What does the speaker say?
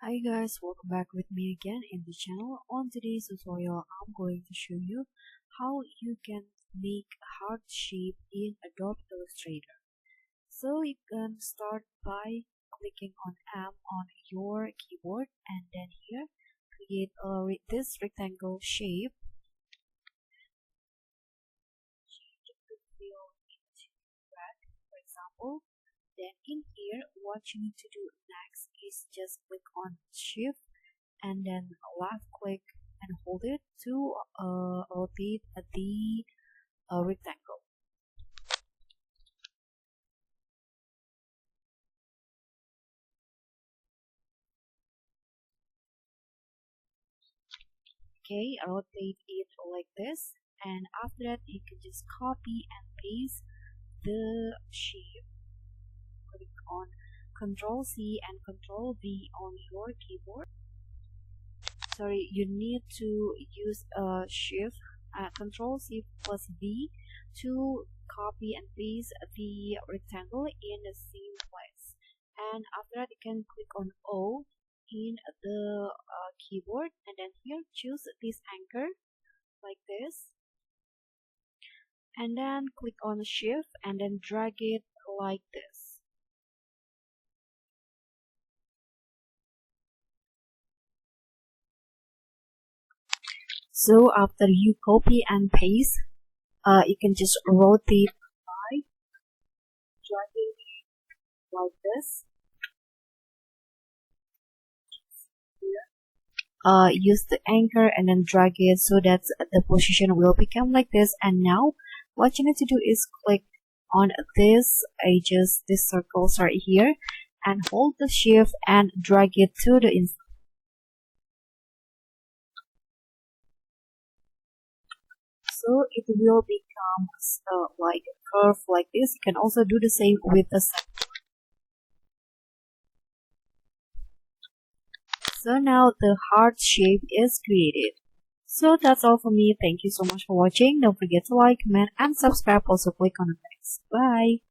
Hi guys, welcome back with me again in the channel. On today's tutorial, I'm going to show you how you can make heart shape in Adobe Illustrator. So you can start by clicking on M on your keyboard and then here create this rectangle shape. Change the fill into red, for example. Then in here, what you need to do next is just click on Shift and then left click and hold it to rotate the rectangle. Okay, rotate it like this, and after that you can just copy and paste the shape. Click on Ctrl C and Ctrl V on your keyboard. Sorry, you need to use Shift Ctrl C plus V to copy and paste the rectangle in the same place. And after that, you can click on O in the keyboard, and then here choose this anchor like this, and then click on Shift and then drag it like this. So after you copy and paste, you can just rotate by dragging like this. Use the anchor and then drag it so that the position will become like this. And now what you need to do is click on this edges, this circles right here, and hold the shift and drag it to the inside. So it will become like a curve like this. You can also do the same with the center. So now the heart shape is created. So that's all for me. Thank you so much for watching. Don't forget to like, comment, and subscribe. Also click on the next. Bye.